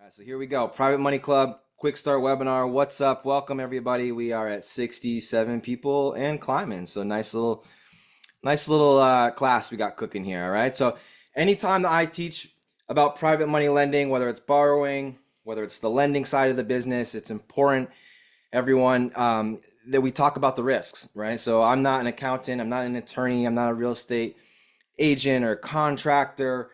right, so here we go. Private Money Club, Quick Start webinar. What's up? Welcome everybody. We are at 67 people and climbing. So nice little class we got cooking here. All right. So anytime that I teach about private money lending, whether it's borrowing, whether it's the lending side of the business, it's important, everyone, that we talk about the risks, right? So I'm not an accountant, I'm not an attorney, I'm not a real estate agent or contractor.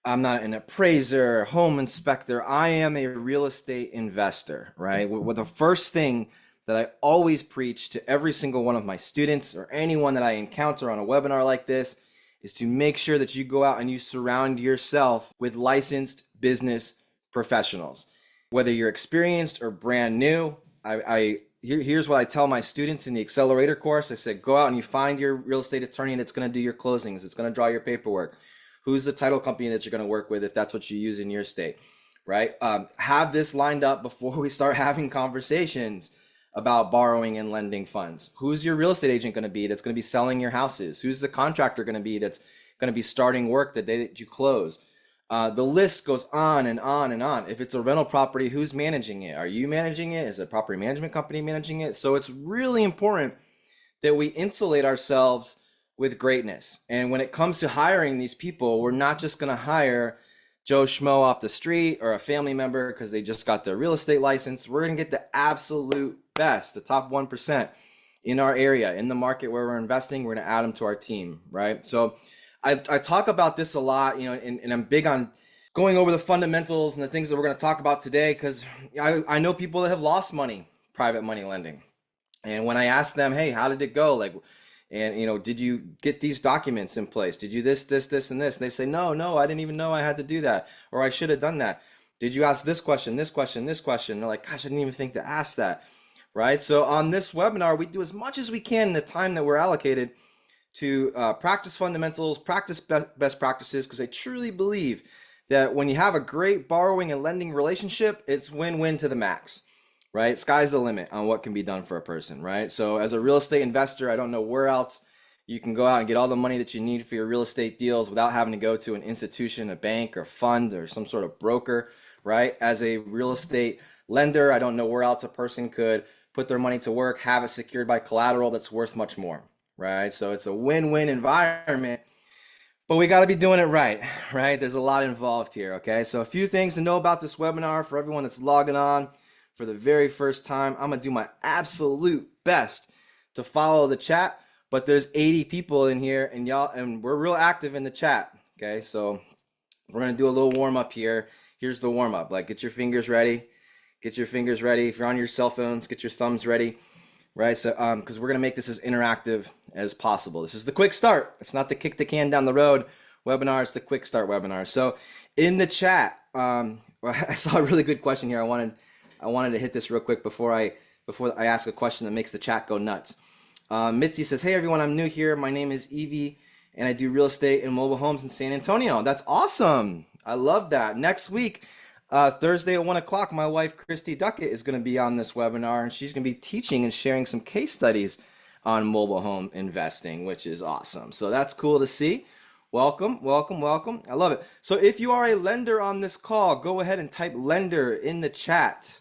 I'm not an appraiser, home inspector. I am a real estate investor, right? Well, the first thing that I always preach to every single one of my students or anyone that I encounter on a webinar like this is to make sure that you go out and you surround yourself with licensed business professionals. Whether you're experienced or brand new, here's what I tell my students in the accelerator course. I said, go out and you find your real estate attorney that's going to do your closings. It's going to draw your paperwork. Who's the title company that you're going to work with if that's what you use in your state, right? Have this lined up before we start having conversations about borrowing and lending funds. Who's your real estate agent going to be that's going to be selling your houses? Who's the contractor going to be that's going to be starting work the day that you close? The list goes on and on and on. If it's a rental property, who's managing it? Are you managing it? Is a property management company managing it? So it's really important that we insulate ourselves with greatness. And when it comes to hiring these people, we're not just going to hire Joe Schmo off the street or a family member because they just got their real estate license. We're going to get the absolute best, the top 1% in our area, in the market where we're investing. We're going to add them to our team, right? So I talk about this a lot, and I'm big on going over the fundamentals and the things that we're going to talk about today because I know people that have lost money, private money lending. And when I ask them, hey, how did it go? And did you get these documents in place? Did you this, and this? And they say, no, I didn't even know I had to do that, or I should have done that. Did you ask this question, this question, this question? And they're like, gosh, I didn't even think to ask that, right? So on this webinar, we do as much as we can in the time that we're allocated to practice fundamentals, practice best practices, because I truly believe that when you have a great borrowing and lending relationship, it's win-win to the max. Right? Sky's the limit on what can be done for a person, right? So as a real estate investor, I don't know where else you can go out and get all the money that you need for your real estate deals without having to go to an institution, a bank or fund or some sort of broker, right? As a real estate lender, I don't know where else a person could put their money to work, have it secured by collateral that's worth much more, right? So it's a win-win environment, but we got to be doing it right? There's a lot involved here, okay? So a few things to know about this webinar for everyone that's logging on for the very first time. I'm gonna do my absolute best to follow the chat, but there's 80 people in here and we're real active in the chat. Okay, so we're gonna do a little warm up here. Here's the warm up. Like, get your fingers ready. Get your fingers ready. If you're on your cell phones, get your thumbs ready, right? So, because we're gonna make this as interactive as possible. This is the quick start. It's not the kick the can down the road webinar. It's the quick start webinar. So in the chat, well, I saw a really good question here. I wanted to hit this real quick before I ask a question that makes the chat go nuts. Mitzi says, hey everyone, I'm new here. My name is Evie and I do real estate and mobile homes in San Antonio. That's awesome. I love that. Next week, Thursday at 1 o'clock, my wife, Christy Duckett, is going to be on this webinar and she's going to be teaching and sharing some case studies on mobile home investing, which is awesome. So that's cool to see. Welcome, welcome, welcome. I love it. So if you are a lender on this call, go ahead and type lender in the chat.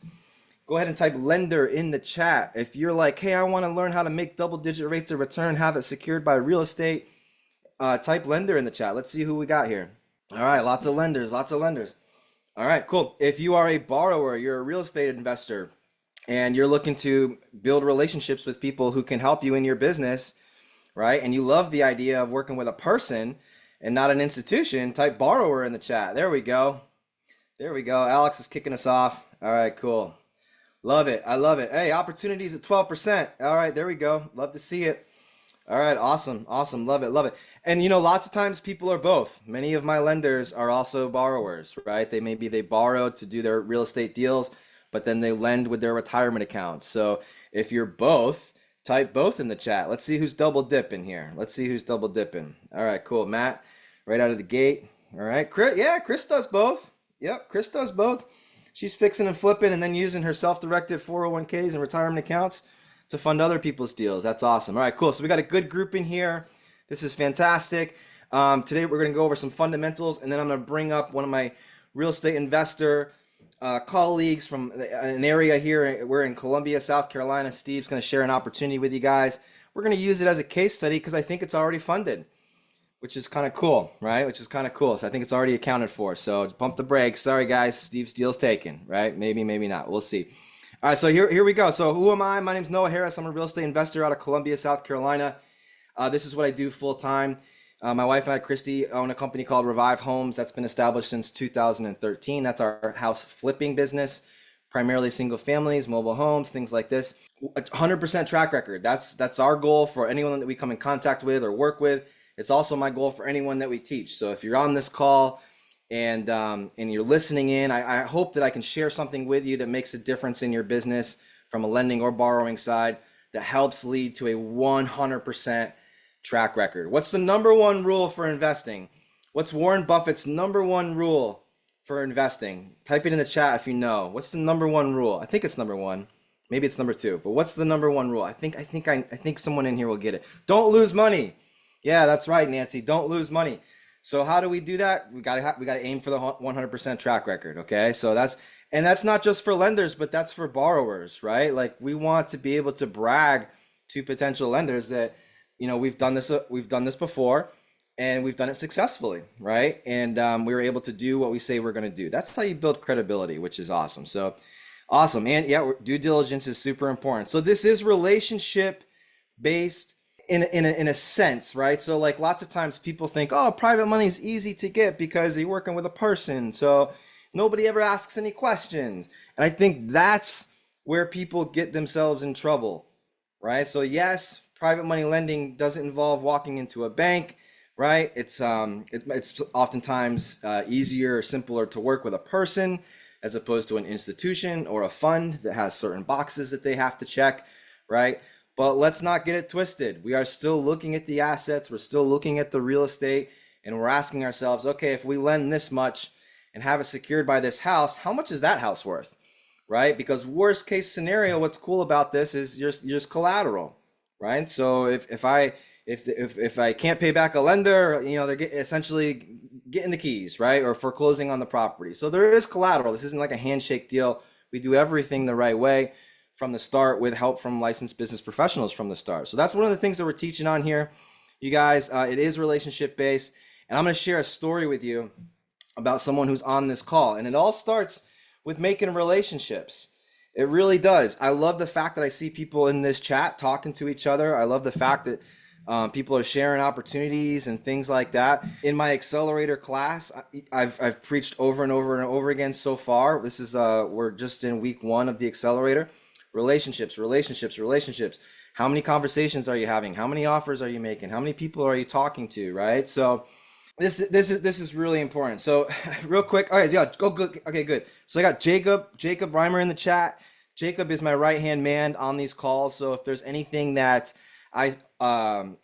Go ahead and type lender in the chat. If you're like, hey, I want to learn how to make double-digit rates of return, have it secured by real estate, type lender in the chat. Let's see who we got here. All right, lots of lenders, lots of lenders. All right, cool. If you are a borrower, you're a real estate investor, and you're looking to build relationships with people who can help you in your business, right? And you love the idea of working with a person and not an institution, type borrower in the chat. There we go. There we go. Alex is kicking us off. All right, cool. Love it. I love it. Hey, opportunities at 12%. All right, there we go. Love to see it. All right, awesome. Awesome. Love it. Love it. And lots of times people are both. Many of my lenders are also borrowers, right? They borrow to do their real estate deals, but then they lend with their retirement accounts. So if you're both, type both in the chat. Let's see who's double dipping here. Let's see who's double dipping. All right, cool. Matt, right out of the gate. All right, Chris. Yeah, Chris does both. Yep, Chris does both. She's fixing and flipping and then using her self-directed 401ks and retirement accounts to fund other people's deals. That's awesome. All right, cool. So we got a good group in here. This is fantastic. Today we're going to go over some fundamentals, and then I'm going to bring up one of my real estate investor colleagues from an area here. We're in Columbia, South Carolina. Steve's going to share an opportunity with you guys. We're going to use it as a case study because I think it's already funded, which is kind of cool, right? Which is kind of cool. So I think it's already accounted for. So pump the brakes. Sorry, guys. Steve's deal's taken, right? Maybe, maybe not. We'll see. All right, so here we go. So who am I? My name's Noah Harris. I'm a real estate investor out of Columbia, South Carolina. This is what I do full time. My wife and I, Christy, own a company called Revive Homes that's been established since 2013. That's our house flipping business, primarily single families, mobile homes, things like this. 100% track record. That's our goal for anyone that we come in contact with or work with. It's also my goal for anyone that we teach. So if you're on this call and you're listening in, I hope that I can share something with you that makes a difference in your business from a lending or borrowing side that helps lead to a 100% track record. What's the number one rule for investing? What's Warren Buffett's number one rule for investing? Type it in the chat if you know. What's the number one rule? I think it's number one. Maybe it's number two. But what's the number one rule? I think someone in here will get it. Don't lose money. Yeah, that's right, Nancy. Don't lose money. So how do we do that? We got to aim for the 100% track record. Okay, so that's not just for lenders, but that's for borrowers, right? Like we want to be able to brag to potential lenders that, you know, we've done this before and we've done it successfully, right? And we were able to do what we say we're going to do. That's how you build credibility, which is awesome. So awesome. And yeah, due diligence is super important. So this is relationship based in a sense, right? So like lots of times people think, oh, private money is easy to get because you're working with a person. So nobody ever asks any questions. And I think that's where people get themselves in trouble, right? So yes, private money lending doesn't involve walking into a bank, right? It's oftentimes easier or simpler to work with a person as opposed to an institution or a fund that has certain boxes that they have to check, right? But let's not get it twisted. We are still looking at the assets. We're still looking at the real estate, and we're asking ourselves, okay, if we lend this much and have it secured by this house, how much is that house worth, right? Because worst case scenario, what's cool about this is you're just collateral. Right. So if I can't pay back a lender, you know, they're essentially getting the keys, right? Or foreclosing on the property. So there is collateral. This isn't like a handshake deal. We do everything the right way from the start with help from licensed business professionals from the start. So that's one of the things that we're teaching on here. You guys, it is relationship based. And I'm going to share a story with you about someone who's on this call. And it all starts with making relationships. It really does. I love the fact that I see people in this chat talking to each other. I love the fact that people are sharing opportunities and things like that. In my accelerator class, I've preached over and over and over again so far. This is we're just in week 1 of the accelerator. Relationships, relationships, relationships. How many conversations are you having? How many offers are you making? How many people are you talking to? Right. So this is really important. So real quick. All right, yeah, go good. Okay, good. So I got Jacob Reimer in the chat. Jacob is my right-hand man on these calls. So if there's anything that I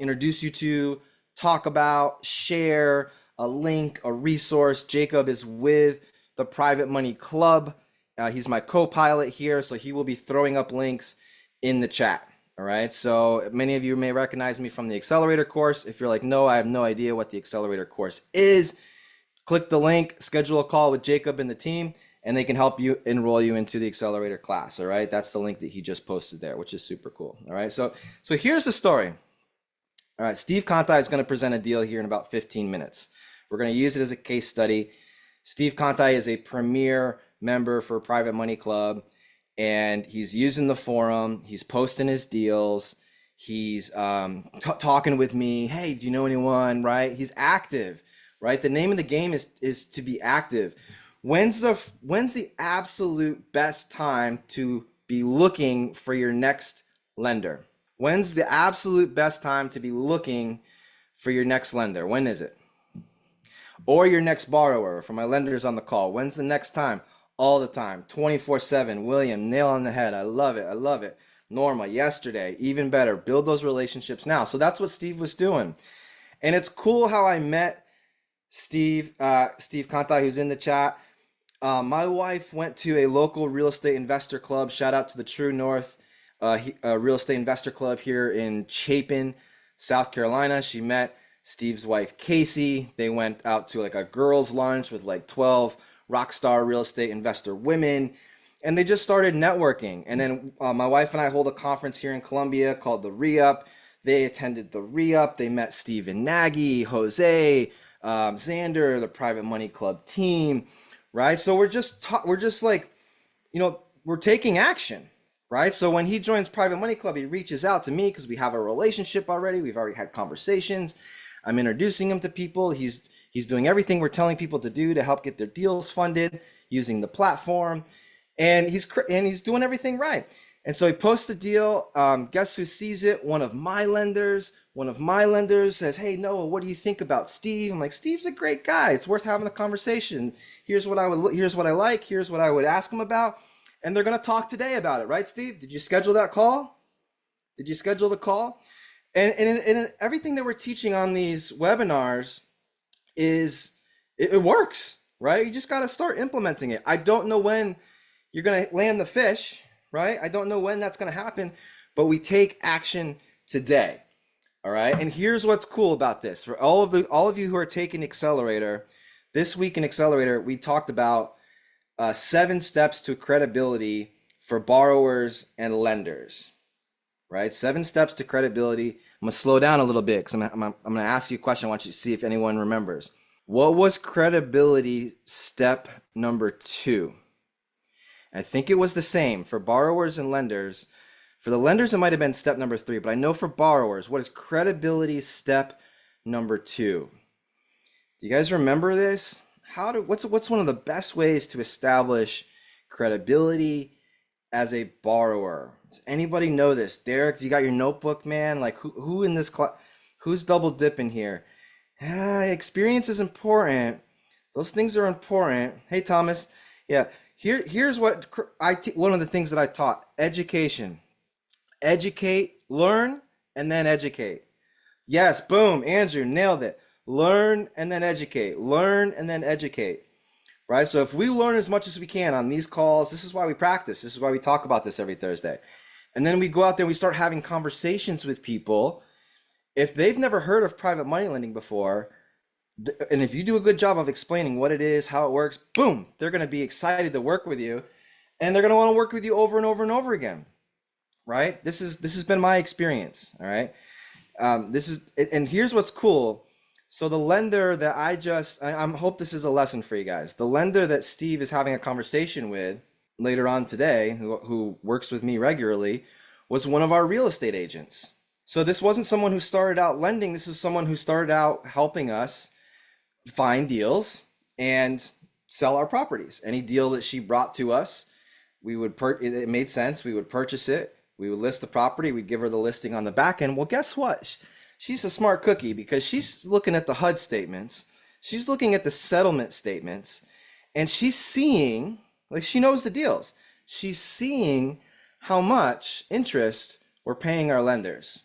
introduce you to, talk about, share, a link, a resource, Jacob is with the Private Money Club. He's my co-pilot here, so he will be throwing up links in the chat. All right, so many of you may recognize me from the accelerator course. If you're like, no, I have no idea what the accelerator course is, click the link, schedule a call with Jacob and the team, and they can help you enroll you into the accelerator class. All right, that's the link that he just posted there, which is super cool. All right, so here's the story. All right, Steve Conti is going to present a deal here in about 15 minutes. We're going to use it as a case study. Steve Conti is a premier member for Private Money Club, and he's using the forum. He's posting his deals. He's talking with me. Hey, do you know anyone? Right? He's active. Right? The name of the game is to be active. When's the absolute best time to be looking for your next lender? When's the absolute best time to be looking for your next lender? When is it? Or your next borrower, for my lenders on the call. When's the next time? All the time, 24/7. William, nail on the head. I love it. I love it. Norma, yesterday, even better. Build those relationships now. So that's what Steve was doing. And it's cool how I met Steve Conti, who's in the chat. My wife went to a local real estate investor club. Shout out to the True North Real Estate Investor Club here in Chapin, South Carolina. She met Steve's wife, Casey. They went out to like a girls' lunch with like 12 rock star real estate investor women. And they just started networking. And then my wife and I hold a conference here in Columbia called the Re-Up. They attended the Re-Up. They met Stephen Nagy, Jose, Xander, the Private Money Club team, right? So we're just like, we're taking action, right? So when he joins Private Money Club, he reaches out to me because we have a relationship already. We've already had conversations. I'm introducing him to people. He's doing everything we're telling people to do to help get their deals funded using the platform. And he's doing everything right. And so he posts a deal. Guess who sees it? One of my lenders. One of my lenders says, "Hey, Noah, what do you think about Steve?" I'm like, "Steve's a great guy. It's worth having a conversation. Here's what I like. Here's what I would ask him about." And they're going to talk today about it, right, Steve? Did you schedule that call? Did you schedule the call? And everything that we're teaching on these webinars it works, right? You just got to start implementing it. I don't know when you're going to land the fish, right? I don't know when that's going to happen, but we take action today. All right. And here's what's cool about this. For all of you who are taking Accelerator, this week in Accelerator, we talked about 7 steps to credibility for borrowers and lenders, right? 7 steps to credibility. I'm going to slow down a little bit because I'm going to ask you a question. I want you to see if anyone remembers. What was credibility step number 2? I think it was the same for borrowers and lenders. For the lenders, it might have been step number 3, but I know for borrowers, what is credibility step number 2? Do you guys remember this? What's one of the best ways to establish credibility as a borrower? Does anybody know this? Derek, you got your notebook, man? Like who in this class, who's double dipping here? Experience is important. Those things are important. Hey, Thomas. Yeah. Here's what one of the things that I taught: education. Educate, learn, and then educate. Yes, boom, Andrew, nailed it. Learn and then educate. Learn and then educate. Right? So if we learn as much as we can on these calls, this is why we practice. This is why we talk about this every Thursday. And then we go out there and we start having conversations with people. If they've never heard of private money lending before, and if you do a good job of explaining what it is, how it works, boom, they're going to be excited to work with you, and they're going to want to work with you over and over and over again, right? This has been my experience, all right? And here's what's cool. So the lender that I hope this is a lesson for you guys. The lender that Steve is having a conversation with later on today, who works with me regularly, was one of our real estate agents. So this wasn't someone who started out lending. This is someone who started out helping us find deals and sell our properties. Any deal that she brought to us, it made sense. We would purchase it. We would list the property. We'd give her the listing on the back end. Well, guess what? She's a smart cookie because she's looking at the HUD statements. She's looking at the settlement statements, and she's seeing, like, she knows the deals. She's seeing how much interest we're paying our lenders.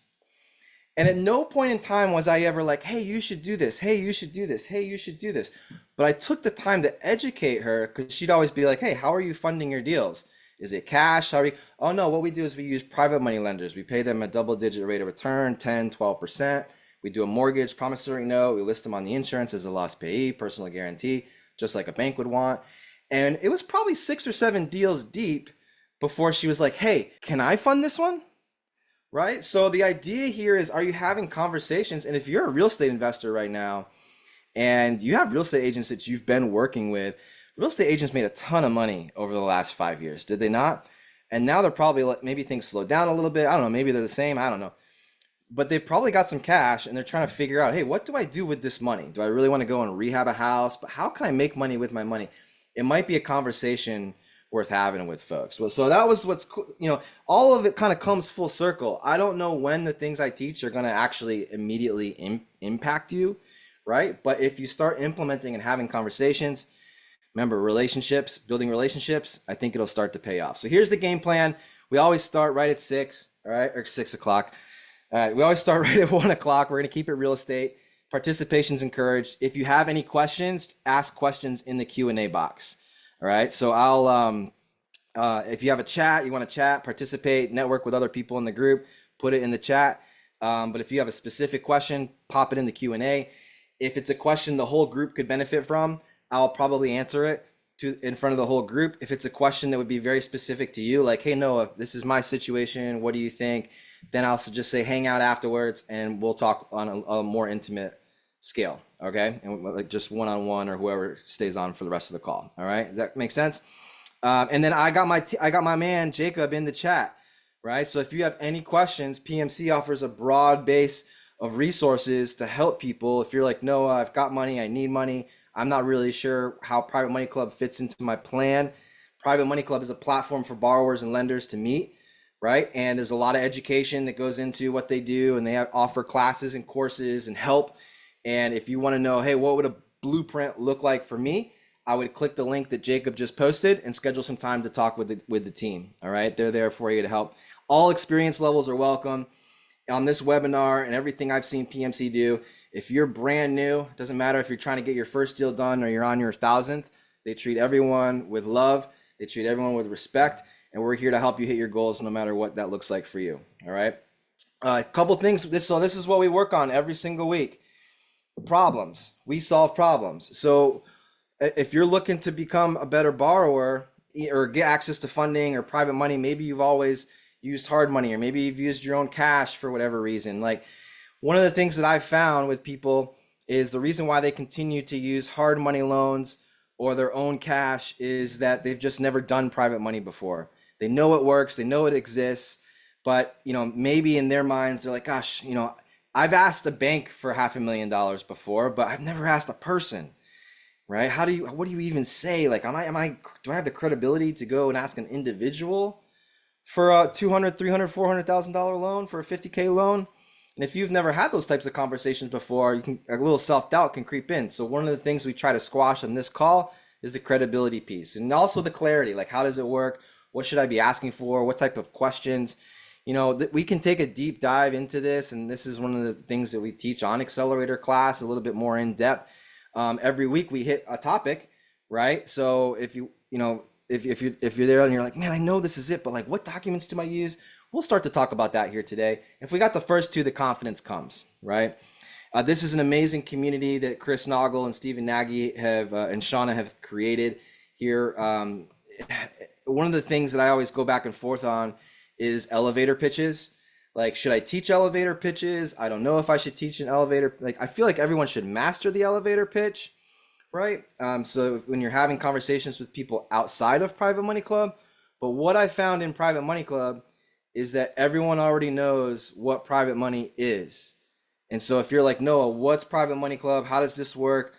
And at no point in time was I ever like, "Hey, you should do this. Hey, you should do this. Hey, you should do this." But I took the time to educate her because she'd always be like, "Hey, how are you funding your deals? Is it cash? Oh no, what we do is we use private money lenders. We pay them a double-digit rate of return, 10, 12%. We do a mortgage promissory note. We list them on the insurance as a loss payee, personal guarantee, just like a bank would want." And it was probably 6 or 7 deals deep before she was like, "Hey, can I fund this one?" Right? So the idea here is, are you having conversations? And if you're a real estate investor right now and you have real estate agents that you've been working with, real estate agents made a ton of money over the last 5 years, did they not? And now they're probably, maybe things slowed down a little bit. I don't know, maybe they're the same, I don't know. But they've probably got some cash and they're trying to figure out, hey, what do I do with this money? Do I really want to go and rehab a house? But how can I make money with my money? It might be a conversation worth having with folks. So that was what's cool. All of it kind of comes full circle. I don't know when the things I teach are going to actually immediately impact you, right? But if you start implementing and having conversations, remember, building relationships, I think it'll start to pay off. So here's the game plan. We always start right at 6, all right, or 6 o'clock. All right, we always start right at 1 o'clock. We're going to keep it real estate. Participation's encouraged. If you have any questions, ask questions in the Q&A box. All right, so I'll, if you have a chat, you want to chat, participate, network with other people in the group, put it in the chat. But if you have a specific question, pop it in the Q&A. If it's a question the whole group could benefit from, I'll probably answer it. to in front of the whole group. If it's a question that would be very specific to you, like, hey Noah, this is my situation, what do you think? Then I'll just say hang out afterwards and we'll talk on a more intimate scale. Okay, and like just one-on-one, or whoever stays on for the rest of the call. All right, does that make sense? And then I got my man Jacob in the chat, right? So if you have any questions, PMC offers a broad base of resources to help people. If you're like, Noah, I've got money, I need money, I'm not really sure how Private Money Club fits into my plan. Private Money Club is a platform for borrowers and lenders to meet, right? And there's a lot of education that goes into what they do, and they offer classes and courses and help. And if you want to know, hey, what would a blueprint look like for me? I would click the link that Jacob just posted and schedule some time to talk with the team. All right, they're there for you to help. All experience levels are welcome on this webinar and everything I've seen PMC do. If you're brand new, doesn't matter if you're trying to get your first deal done or you're on your 1,000th, they treat everyone with love. They treat everyone with respect, and we're here to help you hit your goals no matter what that looks like for you. All right. A couple things. This is what we work on every single week. Problems. We solve problems. So if you're looking to become a better borrower or get access to funding or private money, maybe you've always used hard money, or maybe you've used your own cash for whatever reason. Like, one of the things that I've found with people is the reason why they continue to use hard money loans or their own cash is that they've just never done private money before. They know it works, they know it exists, but maybe in their minds they're like, gosh, I've asked a bank for $500,000 before, but I've never asked a person, right? What do you even say? Like, do I have the credibility to go and ask an individual for a $200,000, $300,000, $400,000 loan, for a $50K loan? And if you've never had those types of conversations before, a little self-doubt can creep in. So one of the things we try to squash on this call is the credibility piece, and also the clarity. Like, how does it work? What should I be asking for? What type of questions? We can take a deep dive into this, and this is one of the things that we teach on Accelerator class, a little bit more in depth. Every week we hit a topic, right? So if you're there and you're like, man, I know this is it, but like, what documents do I use? We'll start to talk about that here today. If we got the first two, the confidence comes, right? This is an amazing community that Chris Naugle and Stephen Nagy and Shauna have created here. One of the things that I always go back and forth on is elevator pitches. Like, should I teach elevator pitches? I don't know if I should teach an elevator. Like, I feel like everyone should master the elevator pitch, right? So when you're having conversations with people outside of Private Money Club, but what I found in Private Money Club is that everyone already knows what private money is. And so if you're like, Noah, what's Private Money Club? How does this work?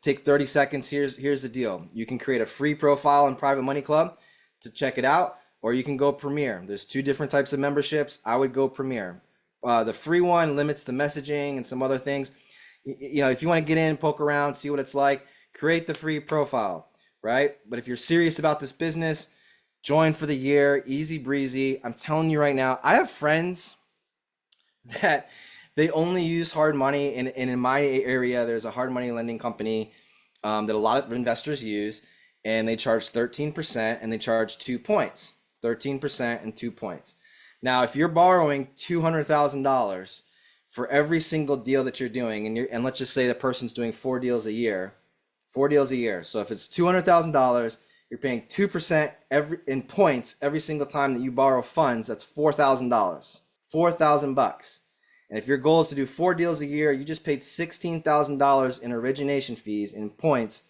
Take 30 seconds. Here's the deal. You can create a free profile in Private Money Club to check it out, or you can go Premier. There's two different types of memberships. I would go Premier. The free one limits the messaging and some other things. If you want to get in, poke around, see what it's like, create the free profile, right? But if you're serious about this business, join for the year, easy breezy. I'm telling you right now, I have friends that they only use hard money. And in my area, there's a hard money lending company that a lot of investors use, and they charge 13% and they charge 2 points, 13% and 2 points. Now, if you're borrowing $200,000 for every single deal that you're doing, and let's just say the person's doing 4 deals a year. So if it's $200,000, you're paying 2% in points every single time that you borrow funds. That's $4,000, $4,000. And if your goal is to do 4 deals a year, you just paid $16,000 in origination fees in points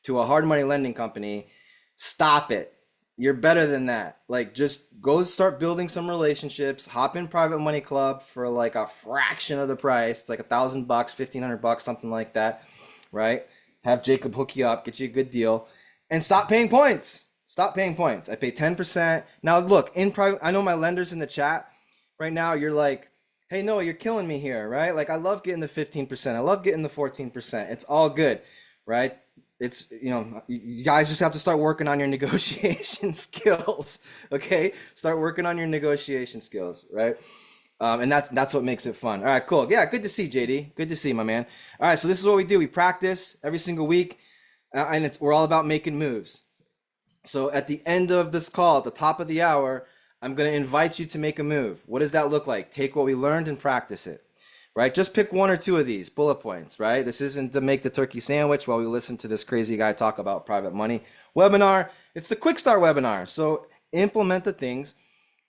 to a hard money lending company. Stop it. You're better than that. Like, just go start building some relationships. Hop in Private Money Club for like a fraction of the price. It's like $1,000, $1,500, something like that, right? Have Jacob hook you up, get you a good deal. And stop paying points. Stop paying points. I pay 10%. Now, look, in private, I know my lenders in the chat right now, you're like, hey, Noah, you're killing me here, right? Like, I love getting the 15%. I love getting the 14%. It's all good, right? It's, you guys just have to start working on your negotiation skills, okay? Start working on your negotiation skills, right? And that's what makes it fun. All right, cool. Yeah, good to see, JD. Good to see, my man. All right, so this is what we do. We practice every single week. And we're all about making moves. So at the end of this call, at the top of the hour, I'm going to invite you to make a move. What does that look like? Take what we learned and practice it, right? Just pick one or two of these bullet points, right? This isn't to make the turkey sandwich while we listen to this crazy guy talk about private money webinar. It's the Quickstart webinar. So implement the things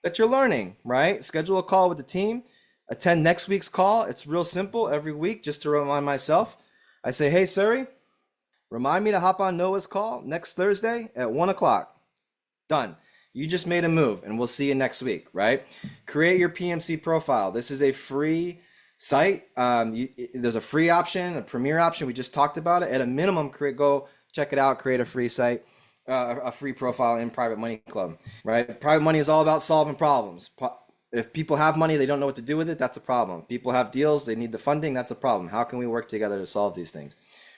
that you're learning, right? Schedule a call with the team, attend next week's call. It's real simple every week, just to remind myself. I say, hey, Siri, remind me to hop on Noah's call next Thursday at 1 o'clock. Done. You just made a move, and we'll see you next week, right? Create your PMC profile. This is a free site. There's a free option, a premier option. We just talked about it. At a minimum, go check it out, create a free site, a free profile in Private Money Club, right? Private money is all about solving problems. If people have money, they don't know what to do with it, that's a problem. People have deals, they need the funding, that's a problem. How can we work together to solve these things?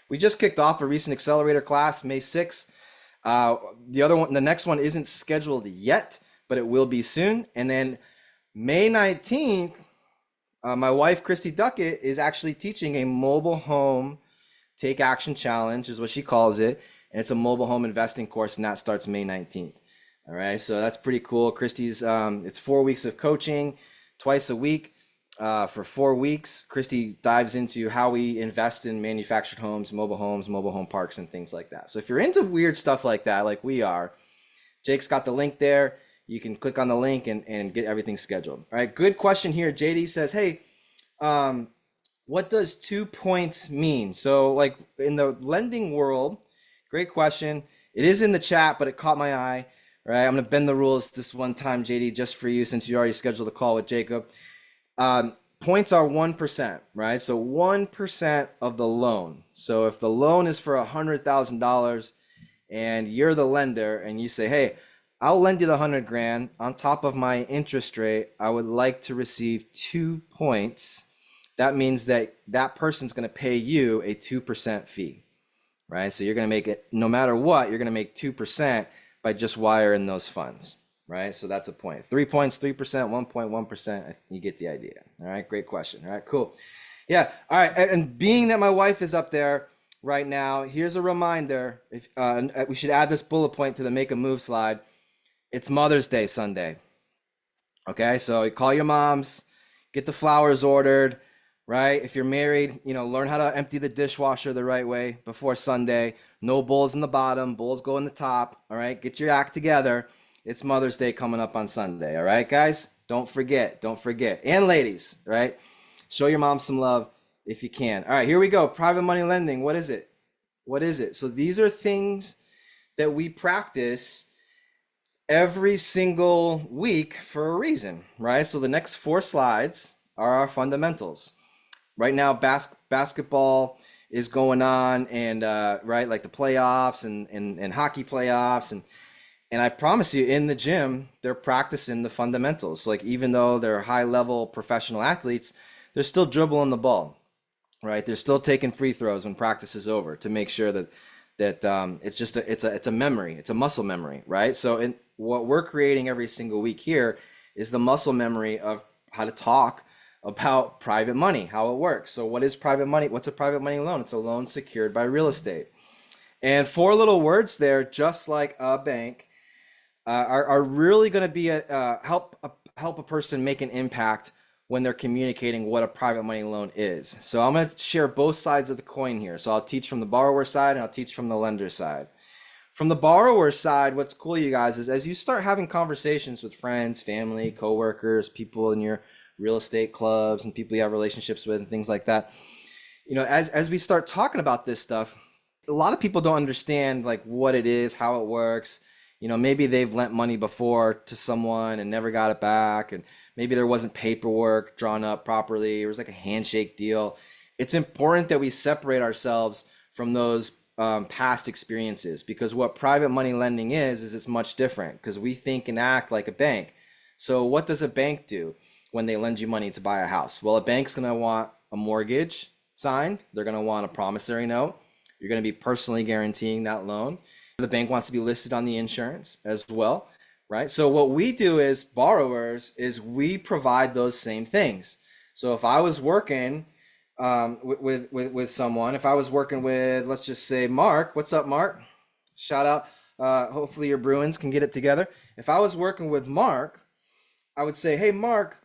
We just kicked off a recent accelerator class, May 6th. The next one isn't scheduled yet, but it will be soon. And then May 19th, my wife, Christy Duckett, is actually teaching a mobile home take action challenge, is what she calls it. And it's a mobile home investing course, and that starts May 19th. All right, so that's pretty cool. Christy's, it's 4 weeks of coaching, twice a week. For 4 weeks, Christy dives into how we invest in manufactured homes, mobile home parks, and things like that. So if you're into weird stuff like that, like we are, Jake's got the link there. You can click on the link and get everything scheduled. All right, good question here. JD says, hey, what does 2 points mean? So like in the lending world, great question. It is in the chat, but it caught my eye. All right, I'm going to bend the rules this one time, JD, just for you, since you already scheduled a call with Jacob. Points are 1%, right? So 1% of the loan. So if the loan is for $100,000 and you're the lender and you say, hey, I'll lend you the 100 grand on top of my interest rate, I would like to receive 2 points. That means that that person's going to pay you a 2% fee, right? So you're going to make it, no matter what, you're going to make 2% by just wiring those funds, right? So that's a point. 3 points, 3%, 1.1%. You get the idea. All right, great question. All right, cool. Yeah, all right. And being that my wife is up there right now, here's a reminder. If we should add this bullet point to the make a move slide. It's Mother's Day Sunday. Okay, so you call your moms, get the flowers ordered, right? If you're married, learn how to empty the dishwasher the right way before Sunday. No bowls in the bottom, bowls go in the top. All right, get your act together. It's Mother's Day coming up on Sunday. All right, guys, don't forget. And ladies, right? Show your mom some love if you can. All right, here we go. Private money lending. What is it? So these are things that we practice every single week for a reason, right? So the next 4 slides are our fundamentals. Right now, basketball is going on, and right, like the playoffs and hockey playoffs, and I promise you, in the gym, they're practicing the fundamentals. Like even though they're high-level professional athletes, they're still dribbling the ball, right? They're still taking free throws when practice is over to make sure that it's a memory, it's a muscle memory, right? So what we're creating every single week here is the muscle memory of how to talk about private money, how it works. So what is private money? What's a private money loan? It's a loan secured by real estate. And 4 little words there, just like a bank, are really going to be help a person make an impact when they're communicating what a private money loan is. So I'm going to share both sides of the coin here. So I'll teach from the borrower side and I'll teach from the lender side. From the borrower side, what's cool, you guys, is as you start having conversations with friends, family, coworkers, people in your real estate clubs and people you have relationships with and things like that, as we start talking about this stuff, a lot of people don't understand like what it is, how it works. Maybe they've lent money before to someone and never got it back, and maybe there wasn't paperwork drawn up properly. It was like a handshake deal. It's important that we separate ourselves from those past experiences, because what private money lending is it's much different, because we think and act like a bank. So what does a bank do when they lend you money to buy a house? Well, a bank's going to want a mortgage signed. They're going to want a promissory note. You're going to be personally guaranteeing that loan. The bank wants to be listed on the insurance as well, right? So what we do as borrowers is we provide those same things. So if I was working with someone, if I was working with, let's just say Mark, what's up, Mark? Shout out. Hopefully your Bruins can get it together. If I was working with Mark, I would say, hey, Mark,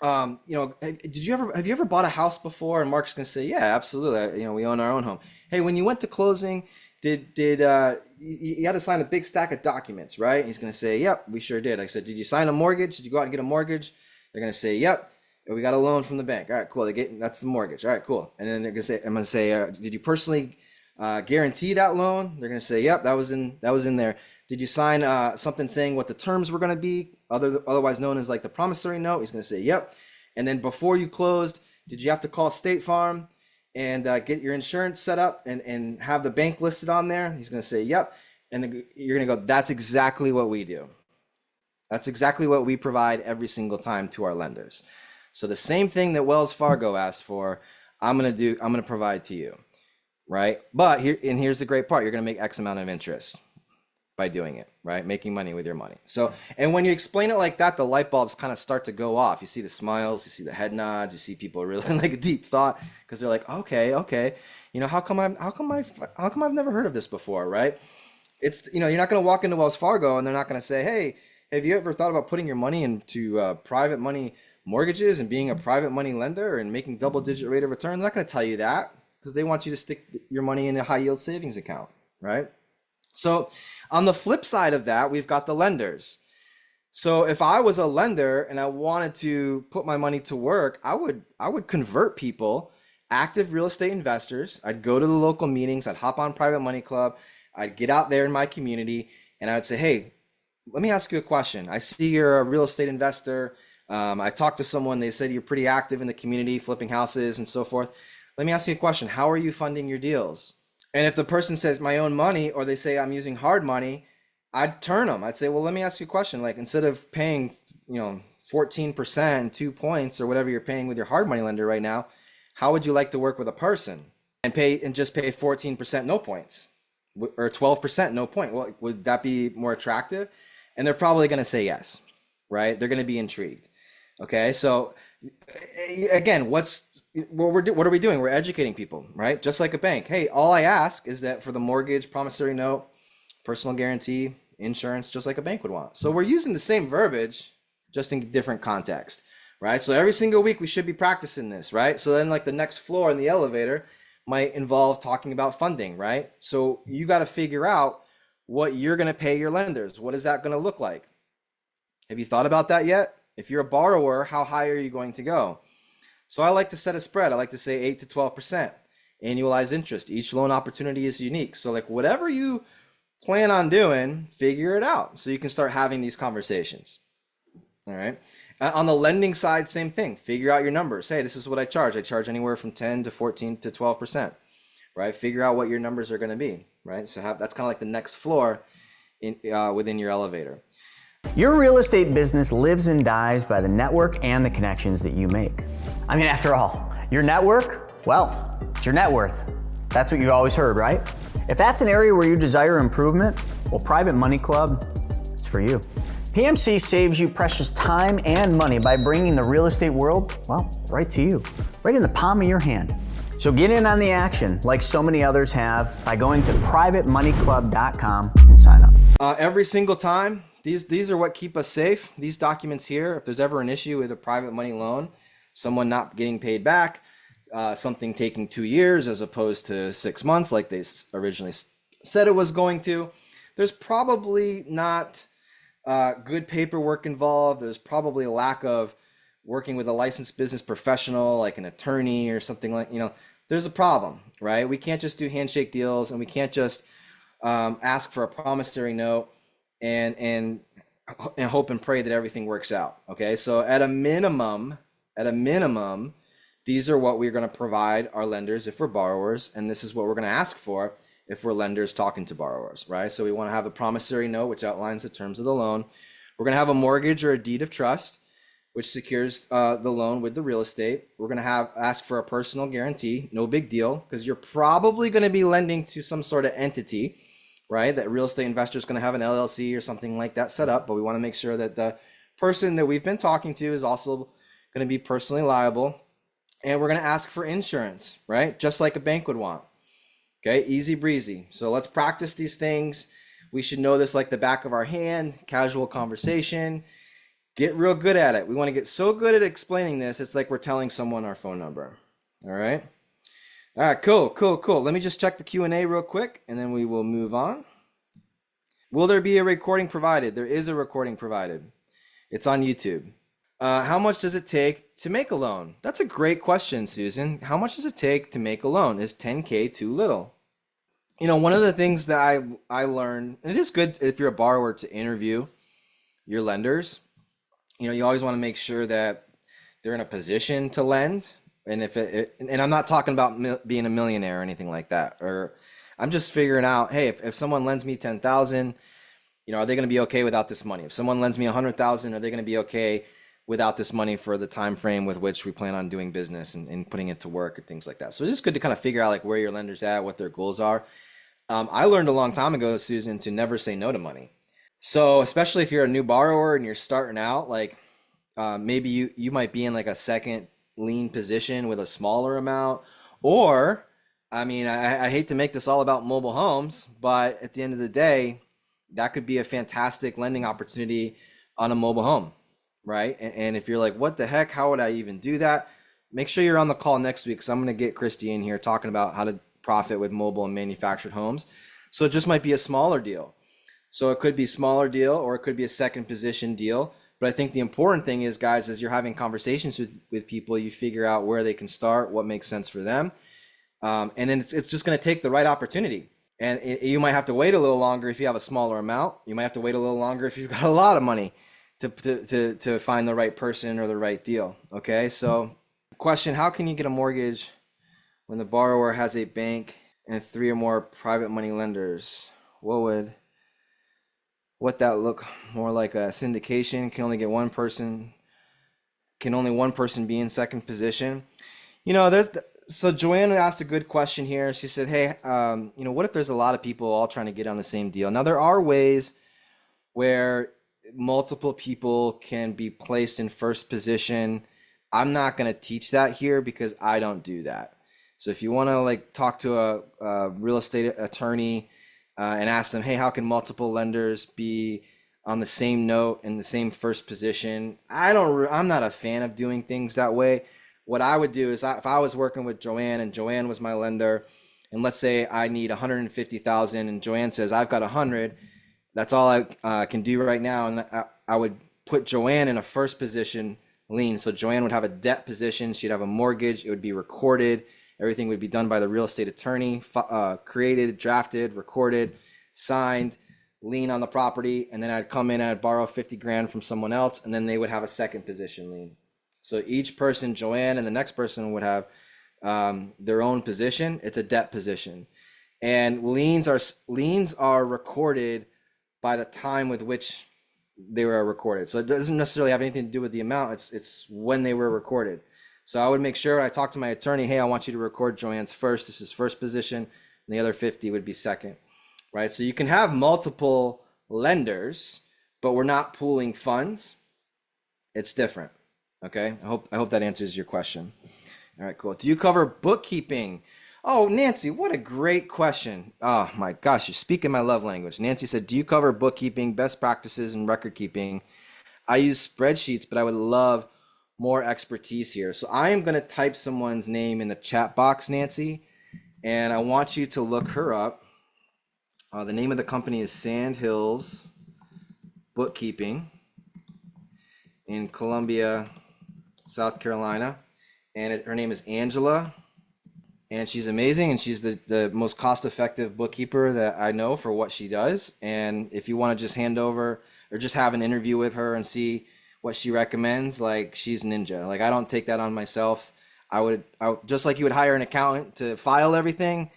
Hey, have you ever bought a house before? And Mark's gonna say, yeah, absolutely. We own our own home. Hey, when you went to closing, you had to sign a big stack of documents, right? He's gonna say, yep, we sure did. I said, did you sign a mortgage? Did you go out and get a mortgage? They're gonna say, yep. We got a loan from the bank. All right, cool. That's the mortgage. All right, cool. And then I'm gonna say, did you personally guarantee that loan? They're gonna say, yep, that was in there. Did you sign something saying what the terms were gonna be, otherwise known as like the promissory note? He's gonna say, yep. And then before you closed, did you have to call State Farm and get your insurance set up and have the bank listed on there? He's gonna say, yep. And then you're gonna go, that's exactly what we do. That's exactly what we provide every single time to our lenders. So the same thing that Wells Fargo asked for, I'm gonna provide to you, right? But here's the great part: you're gonna make X amount of interest by doing it, right? Making money with your money. So, and when you explain it like that, the light bulbs kind of start to go off. You see the smiles, you see the head nods, you see people really like a deep thought because they're like, okay, how come I've never heard of this before, right? It's you're not gonna walk into Wells Fargo and they're not gonna say, hey, have you ever thought about putting your money into private money mortgages and being a private money lender and making double-digit rate of return? They're not going to tell you that because they want you to stick your money in a high-yield savings account, right? So on the flip side of that, we've got the lenders. So if I was a lender and I wanted to put my money to work, I would convert people, active real estate investors. I'd go to the local meetings. I'd hop on Private Money Club. I'd get out there in my community and I would say, hey, let me ask you a question. I see you're a real estate investor. I talked to someone, they said you're pretty active in the community, flipping houses and so forth. Let me ask you a question. How are you funding your deals? And if the person says my own money, or they say I'm using hard money, I'd turn them. I'd say, well, let me ask you a question. Like instead of paying, 14%, 2 points or whatever you're paying with your hard money lender right now, how would you like to work with a person and just pay 14% no points or 12% no point? Well, would that be more attractive? And they're probably going to say yes, right? They're going to be intrigued. Okay, so again, what are we doing? We're educating people, right? Just like a bank. Hey, all I ask is that for the mortgage, promissory note, personal guarantee, insurance, just like a bank would want. So we're using the same verbiage, just in different context, right? So every single week we should be practicing this, right? So then like the next floor in the elevator might involve talking about funding, right? So you got to figure out what you're going to pay your lenders. What is that going to look like? Have you thought about that yet? If you're a borrower, how high are you going to go? So I like to set a spread. I like to say 8 to 12% annualized interest. Each loan opportunity is unique. So like whatever you plan on doing, figure it out so you can start having these conversations. All right. On the lending side, same thing. Figure out your numbers. Hey, this is what I charge. I charge anywhere from 10 to 14 to 12%, right? Figure out what your numbers are going to be, right? So that's kind of like the next floor within your elevator. Your real estate business lives and dies by the network and the connections that you make. I mean, after all, your network, well, it's your net worth. That's what you always heard, right? If that's an area where you desire improvement, well, Private Money Club, it's for you. PMC saves you precious time and money by bringing the real estate world, well, right to you, right in the palm of your hand. So get in on the action like so many others have by going to privatemoneyclub.com and sign up. Every single time. These are what keep us safe. These documents here, if there's ever an issue with a private money loan, someone not getting paid back, something taking 2 years as opposed to 6 months like they originally said it was going to, there's probably not good paperwork involved. There's probably a lack of working with a licensed business professional like an attorney or something like, there's a problem, right? We can't just do handshake deals and we can't just ask for a promissory note and hope and pray that everything works out. Okay, so at a minimum, these are what we're going to provide our lenders if we're borrowers, and this is what we're going to ask for if we're lenders talking to borrowers, right? So we want to have a promissory note which outlines the terms of the loan. We're going to have a mortgage or a deed of trust which secures the loan with the real estate. We're going to ask for a personal guarantee. No big deal, because you're probably going to be lending to some sort of entity, right? That real estate investor is going to have an LLC or something like that set up, but we want to make sure that the person that we've been talking to is also going to be personally liable. And we're going to ask for insurance, right? Just like a bank would want. Okay, easy breezy. So let's practice these things. We should know this like the back of our hand. Casual conversation. Get real good at it. We want to get so good at explaining this, it's like we're telling someone our phone number. All right. All right, cool. Let me just check the Q&A real quick, and then we will move on. Will there be a recording provided? There is a recording provided. It's on YouTube. How much does it take to make a loan? That's a great question, Susan. How much does it take to make a loan? Is 10K too little? You know, one of the things that I learned, and it is good if you're a borrower to interview your lenders. You know, you always want to make sure that they're in a position to lend. And and I'm not talking about being a millionaire or anything like that. Or I'm just figuring out, hey, if someone lends me 10,000, you know, are they going to be okay without this money? If someone lends me 100,000, are they going to be okay without this money for the time frame with which we plan on doing business and putting it to work and things like that? So it's just good to kind of figure out like where your lender's at, what their goals are. I learned a long time ago, Susan, to never say no to money. So especially if you're a new borrower and you're starting out, like maybe you might be in like a second lien position with a smaller amount, or I mean, I hate to make this all about mobile homes, but at the end of the day, that could be a fantastic lending opportunity on a mobile home, right? And if you're like, what the heck, how would I even do that? Make sure you're on the call next week, because I'm going to get Christy in here talking about how to profit with mobile and manufactured homes. So it just might be a smaller deal. So it could be a smaller deal, or it could be a second position deal. But I think the important thing is, guys, as you're having conversations with people, you figure out where they can start, what makes sense for them. And then it's just going to take the right opportunity. And you might have to wait a little longer if you have a smaller amount. You might have to wait a little longer if you've got a lot of money to find the right person or the right deal. Okay, so question, how can you get a mortgage when the borrower has a bank and 3 or more private money lenders? What that look more like? A syndication? Can only one person be in second position? You know, so Joanne asked a good question here. She said, hey, you know, what if there's a lot of people all trying to get on the same deal? Now, there are ways where multiple people can be placed in first position. I'm not going to teach that here because I don't do that. So if you want to like talk to a real estate attorney and ask them, hey, how can multiple lenders be on the same note in the same first position? I'm not a fan of doing things that way. What I would do is if I was working with Joanne and Joanne was my lender, and let's say I need 150,000 and Joanne says I've got 100, that's all I can do right now. And I would put Joanne in a first position lien. So Joanne would have a debt position. She'd have a mortgage. It would be recorded. Everything would be done by the real estate attorney, created, drafted, recorded, signed, lien on the property. And then I'd come in and I'd borrow 50 grand from someone else. And then they would have a second position lien. So each person, Joanne and the next person, would have their own position. It's a debt position. And liens are recorded by the time with which they were recorded. So it doesn't necessarily have anything to do with the amount. It's when they were recorded. So I would make sure I talk to my attorney, hey, I want you to record Joanne's first. This is first position, and the other 50 would be second, right? So you can have multiple lenders, but we're not pooling funds. It's different, okay? I hope that answers your question. All right, cool. Do you cover bookkeeping? Oh, Nancy, what a great question. Oh my gosh, you're speaking my love language. Nancy said, do you cover bookkeeping, best practices, and record keeping? I use spreadsheets, but I would love more expertise here. So I am going to type someone's name in the chat box, Nancy, and I want you to look her up. The name of the company is Sand Hills Bookkeeping in Columbia, South Carolina. And her name is Angela. And she's amazing, and she's the most cost-effective bookkeeper that I know for what she does. And if you want to just hand over or just have an interview with her and see what she recommends, like, she's ninja. Like, I don't take that on myself. I would just like you would hire an accountant to file everything,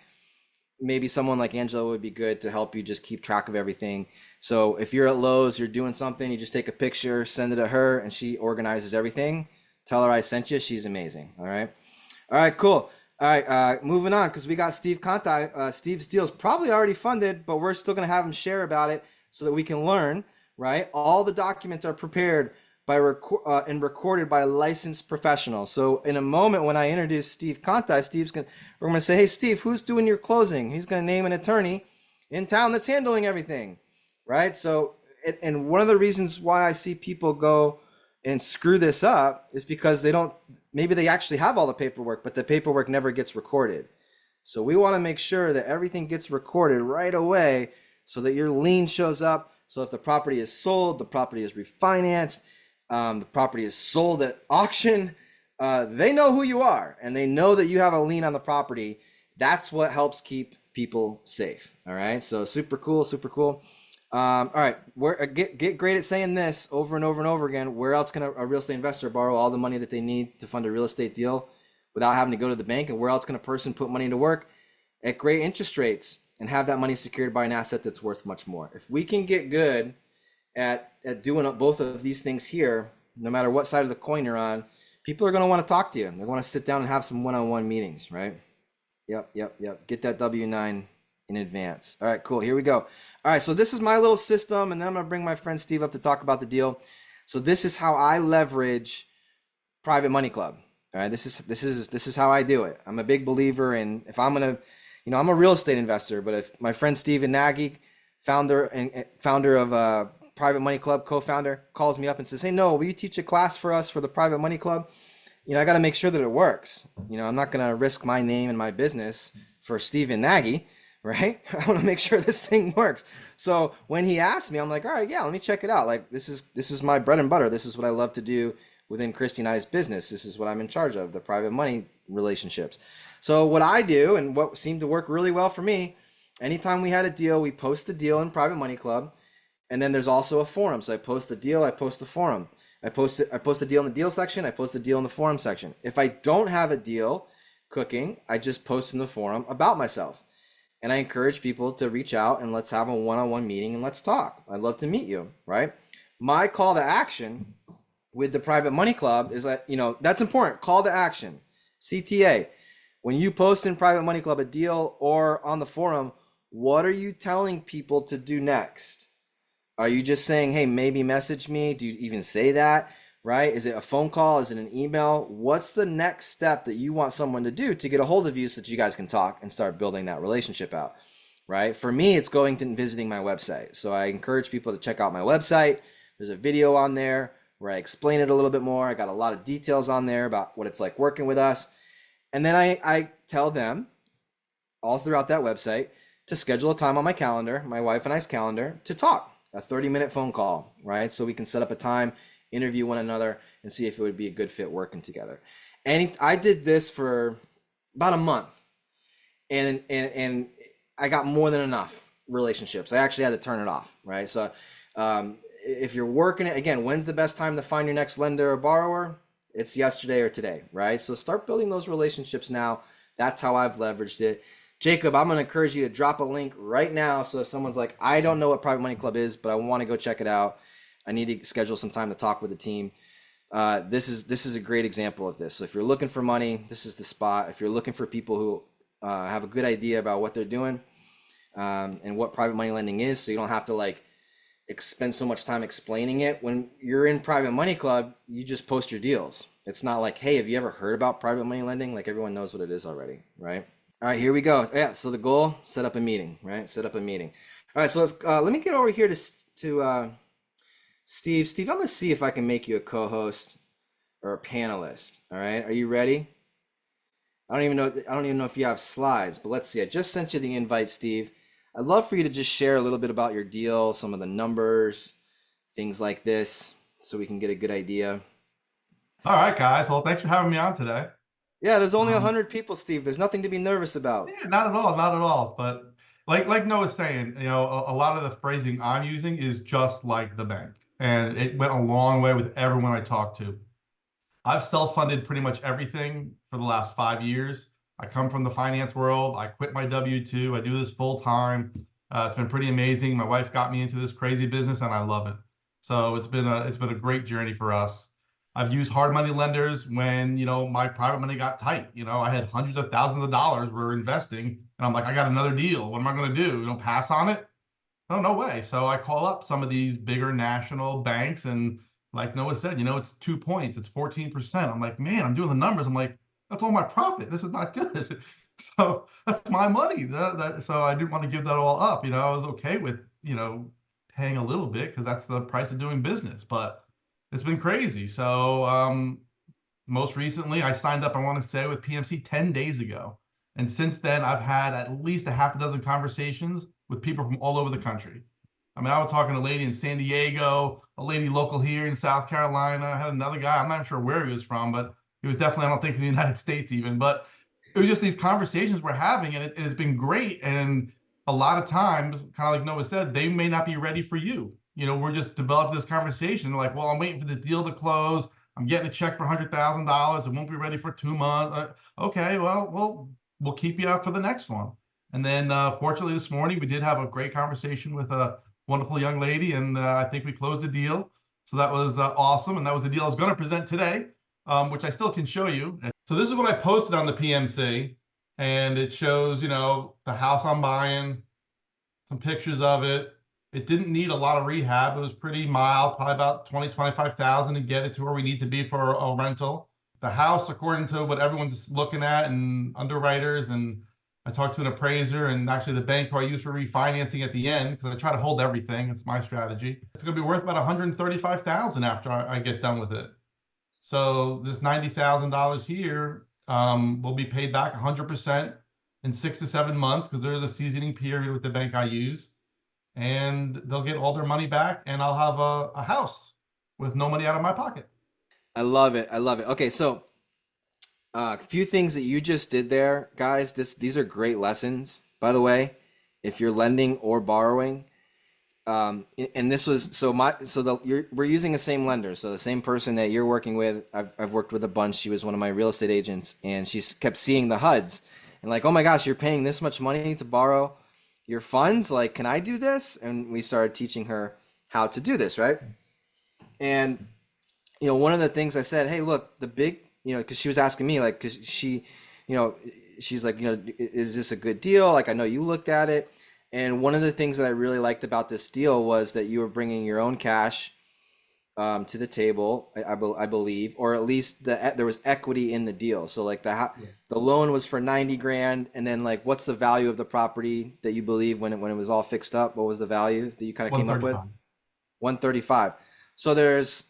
maybe someone like Angela would be good to help you just keep track of everything. So if you're at Lowe's, you're doing something, you just take a picture, send it to her, and she organizes everything. Tell her I sent you. She's amazing. All right, cool. All right, moving on, because we got Steve Conti. Steve's deal is probably already funded, but we're still going to have him share about it so that we can learn, right? All the documents are prepared by and recorded by licensed professionals. So in a moment, when I introduce Steve Conti, we're going to say, hey, Steve, who's doing your closing? He's going to name an attorney in town that's handling everything, right? So, and one of the reasons why I see people go and screw this up is because they don't, maybe they actually have all the paperwork, but the paperwork never gets recorded. So we want to make sure that everything gets recorded right away so that your lien shows up. So if the property is sold, the property is refinanced, the property is sold at auction, they know who you are and they know that you have a lien on the property. That's what helps keep people safe. All right. So super cool, super cool. All right. Get great at saying this over and over and over again. Where else can a real estate investor borrow all the money that they need to fund a real estate deal without having to go to the bank? And where else can a person put money to work at great interest rates and have that money secured by an asset that's worth much more? If we can get good at doing both of these things here, no matter what side of the coin you're on, people are going to want to talk to you. They want to sit down and have some one-on-one meetings, right? Yep. Get that W-9 in advance. All right, cool. Here we go. All right, so this is my little system, and then I'm going to bring my friend Steve up to talk about the deal. So this is how I leverage Private Money Club. All right, this is how I do it. I'm a big believer in, if I'm going to, I'm a real estate investor, but if my friend Steven Nagy, founder of Private Money Club, co-founder, calls me up and says, "Hey, Noah, will you teach a class for us for the Private Money Club?" I got to make sure that it works. I'm not going to risk my name and my business for Steven Nagy, right? I want to make sure this thing works. So when he asked me, I'm like, all right, yeah, let me check it out. Like, this is my bread and butter. This is what I love to do within Christy and I's business. This is what I'm in charge of, the private money relationships. So what I do, and what seemed to work really well for me, anytime we had a deal, we post the deal in Private Money Club. And then there's also a forum. So I post the deal, I post the forum. I post the deal in the deal section, I post the deal in the forum section. If I don't have a deal cooking, I just post in the forum about myself. And I encourage people to reach out and let's have a one-on-one meeting and let's talk. I'd love to meet you, right? My call to action with the Private Money Club is that, that's important. Call to action, CTA. When you post in Private Money Club a deal or on the forum, what are you telling people to do next? Are you just saying, hey, maybe message me? Do you even say that, right? Is it a phone call? Is it an email? What's the next step that you want someone to do to get a hold of you so that you guys can talk and start building that relationship out, right? For me, it's going and visiting my website. So I encourage people to check out my website. There's a video on there where I explain it a little bit more. I got a lot of details on there about what it's like working with us. And then I tell them all throughout that website to schedule a time on my calendar, my wife and I's calendar, to talk. A 30-minute phone call, right? So we can set up a time, interview one another, and see if it would be a good fit working together. And I did this for about a month, and I got more than enough relationships. I actually had to turn it off, right? So if you're working it, again, when's the best time to find your next lender or borrower? It's yesterday or today, right? So start building those relationships now. That's how I've leveraged it. Jacob, I'm going to encourage you to drop a link right now. So if someone's like, I don't know what Private Money Club is, but I want to go check it out, I need to schedule some time to talk with the team. This is a great example of this. So if you're looking for money, this is the spot. If you're looking for people who have a good idea about what they're doing and what private money lending is, so you don't have to spend so much time explaining it. When you're in Private Money Club, you just post your deals. It's not like, hey, have you ever heard about private money lending? Like, everyone knows what it is already, right? All right, here we go. Yeah, so the goal, set up a meeting, right? Set up a meeting. All right, so let me get over here to Steve. Steve, I'm going to see if I can make you a co-host or a panelist. All right, are you ready? I don't even know if you have slides, but let's see. I just sent you the invite, Steve. I'd love for you to just share a little bit about your deal, some of the numbers, things like this, so we can get a good idea. All right, guys. Well, thanks for having me on today. Yeah, there's only 100 people, Steve. There's nothing to be nervous about. Yeah, not at all, not at all. But like Noah's saying, a lot of the phrasing I'm using is just like the bank, and it went a long way with everyone I talked to. I've self-funded pretty much everything for the last 5 years. I come from the finance world. I quit my W-2. I do this full time. It's been pretty amazing. My wife got me into this crazy business, and I love it. So it's been a great journey for us. I've used hard money lenders when, my private money got tight. I had hundreds of thousands of dollars we're investing, and I'm like, I got another deal. What am I going to do? Pass on it? Oh, no way. So I call up some of these bigger national banks, and like Noah said, it's 2 points, it's 14%. I'm like, man, I'm doing the numbers. I'm like, that's all my profit. This is not good. So that's my money. So I didn't want to give that all up. I was okay with, paying a little bit because that's the price of doing business. But it's been crazy. So most recently, I signed up, I want to say, with PMC 10 days ago. And since then, I've had at least a half a dozen conversations with people from all over the country. I mean, I was talking to a lady in San Diego, a lady local here in South Carolina. I had another guy, I'm not sure where he was from, but he was definitely, I don't think, from the United States even. But it was just these conversations we're having, and it has been great. And a lot of times, kind of like Noah said, they may not be ready for you. You know, we're just developing this conversation. They're like, well, I'm waiting for this deal to close. I'm getting a check for $100,000. It won't be ready for 2 months. Okay, well, we'll keep you out for the next one. And then, fortunately, this morning we did have a great conversation with a wonderful young lady, and I think we closed the deal. So that was awesome, and that was the deal I was going to present today, which I still can show you. So this is what I posted on the PMC, and it shows, you know, the house I'm buying, some pictures of it. It didn't need a lot of rehab. It was pretty mild, probably about 20, 25,000 to get it to where we need to be for a rental. The house, according to what everyone's looking at and underwriters, and I talked to an appraiser and actually the bank who I use for refinancing at the end, because I try to hold everything. It's my strategy. It's going to be worth about 135,000 after I get done with it. So this $90,000 here will be paid back 100% in 6 to 7 months, because there is a seasoning period with the bank I use. And they'll get all their money back, and I'll have a house with no money out of my pocket. I love it. I love it. Okay, so a few things that you just did there, guys. These are great lessons, by the way, if you're lending or borrowing. And this was we're using the same lender, so the same person that you're working with. I've worked with a bunch. She was one of my real estate agents, and she kept seeing the HUDs and like, oh my gosh, you're paying this much money to borrow your funds. Like, can I do this? And we started teaching her how to do this, right? And one of the things I said, hey, look, the big, because she was asking me, like, because she, she's like, is this a good deal? Like, I know you looked at it. And one of the things that I really liked about this deal was that you were bringing your own cash to the table, I believe, or at least there was equity in the deal. So like the loan was for 90 grand, and then like, what's the value of the property that you believe when it was all fixed up? What was the value that you kind of came up with? 135. So there's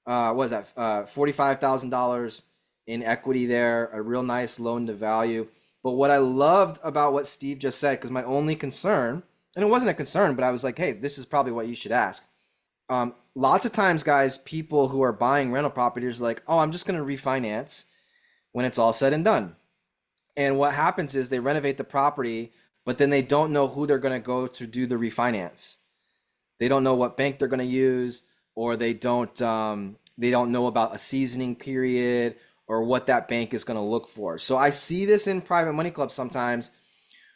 what was that? $45,000 in equity there, a real nice loan to value. But what I loved about what Steve just said, because my only concern, and it wasn't a concern, but I was like, hey, this is probably what you should ask. Lots of times, guys, people who are buying rental properties are like, oh, I'm just going to refinance when it's all said and done. And what happens is they renovate the property, but then they don't know who they're going to go to do the refinance. They don't know what bank they're going to use, or they don't know about a seasoning period or what that bank is going to look for. So I see this in private money clubs sometimes,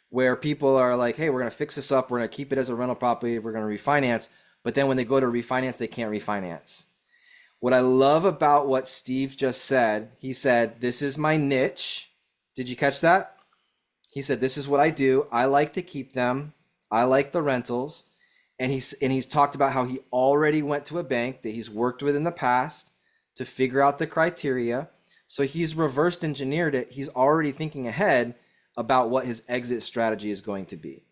where people are like, hey, we're going to fix this up. We're going to keep it as a rental property. We're going to refinance. But then when they go to refinance, they can't refinance. What I love about what Steve just said, he said, this is my niche. Did you catch that? He said, this is what I do. I like to keep them. I like the rentals. And he's talked about how he already went to a bank that he's worked with in the past to figure out the criteria. So he's reversed engineered it. He's already thinking ahead about what his exit strategy is going to be.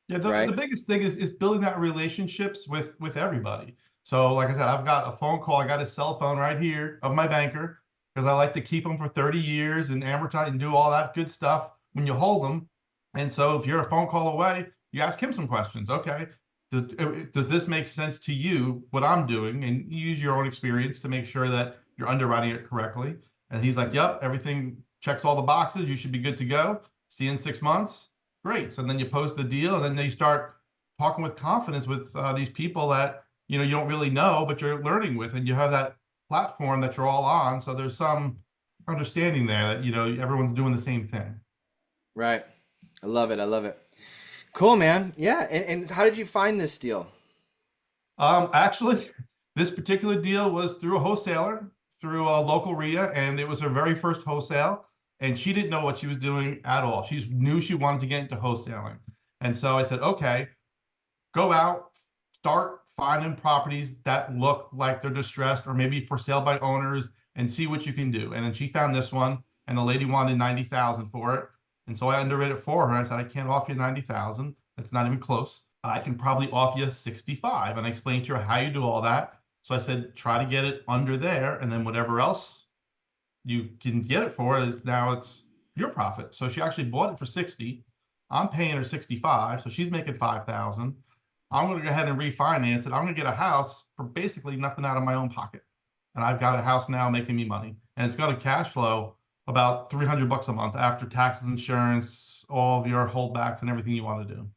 Yeah, the biggest thing is building that relationships with everybody. So like I said, I've got a phone call. I got his cell phone right here of my banker, because I like to keep them for 30 years and amortize and do all that good stuff when you hold them. And so if you're a phone call away, you ask him some questions. Okay, does this make sense to you, what I'm doing? And you use your own experience to make sure that you're underwriting it correctly. And he's like, yep, everything checks all the boxes. You should be good to go. See you in 6 months. Great. So then you post the deal, and then you start talking with confidence with these people that you don't really know, but you're learning with, and you have that platform that you're all on. So there's some understanding there that everyone's doing the same thing. Right. I love it. I love it. Cool, man. Yeah. And how did you find this deal? Actually, this particular deal was through a wholesaler, through a local RIA, and it was her very first wholesale. And she didn't know what she was doing at all. She knew she wanted to get into wholesaling. And so I said, okay, go out, start finding properties that look like they're distressed or maybe for sale by owners, and see what you can do. And then she found this one, and the lady wanted 90,000 for it. And so I underwrote it for her. I said, I can't offer you 90,000. That's not even close. I can probably offer you 65. And I explained to her how you do all that. So I said, try to get it under there, and then whatever else you can get it for is now it's your profit. So she actually bought it for 60. I'm paying her 65, so she's making 5,000. I'm going to go ahead and refinance it. I'm going to get a house for basically nothing out of my own pocket. And I've got a house now making me money. And it's got a cash flow about $300 a month after taxes, insurance, all of your holdbacks and everything you want to do.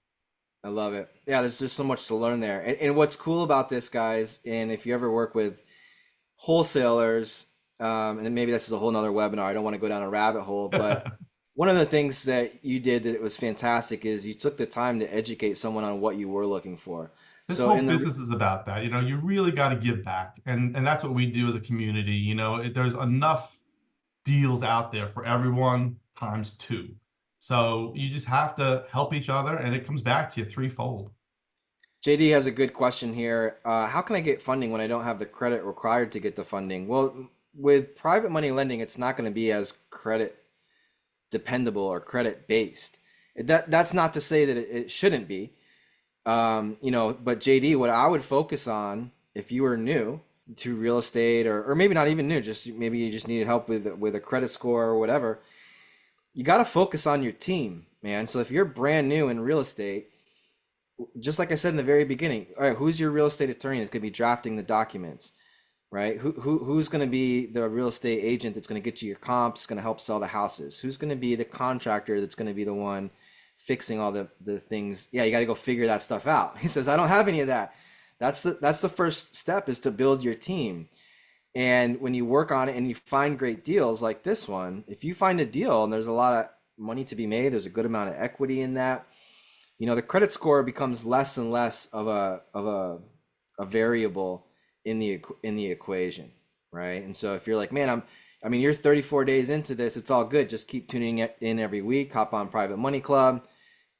I love it. Yeah, there's just so much to learn there. And what's cool about this, guys, and if you ever work with wholesalers, and then maybe this is a whole nother webinar. I don't want to go down a rabbit hole, but one of the things that you did that was fantastic is you took the time to educate someone on what you were looking for. This So whole in the business is about that. You know, you really got to give back. And that's what we do as a community. You know, there's enough deals out there for everyone times two. So you just have to help each other, and it comes back to you threefold. JD has a good question here. How can I get funding when I don't have the credit required to get the funding? Well, with private money lending, it's not going to be as credit dependable or credit based. That's not to say that it shouldn't be. But JD, what I would focus on if you were new to real estate, or maybe not even new, just maybe you just needed help with a credit score or whatever, you got to focus on your team, man. So if you're brand new in real estate, just like I said in the very beginning, all right, who's your real estate attorney that's going to be drafting the documents, right? Who's going to be the real estate agent that's going to get you your comps, going to help sell the houses? Who's going to be the contractor that's going to be the one fixing all the things? Yeah, you got to go figure that stuff out. He says, I don't have any of that. That's the first step, is to build your team. And when you work on it and you find great deals like this one, if you find a deal and there's a lot of money to be made, there's a good amount of equity in that, the credit score becomes less and less of a variable in the equation, right? And so if you're like, man, you're 34 days into this, it's all good. Just keep tuning it in every week. Hop on Private Money Club,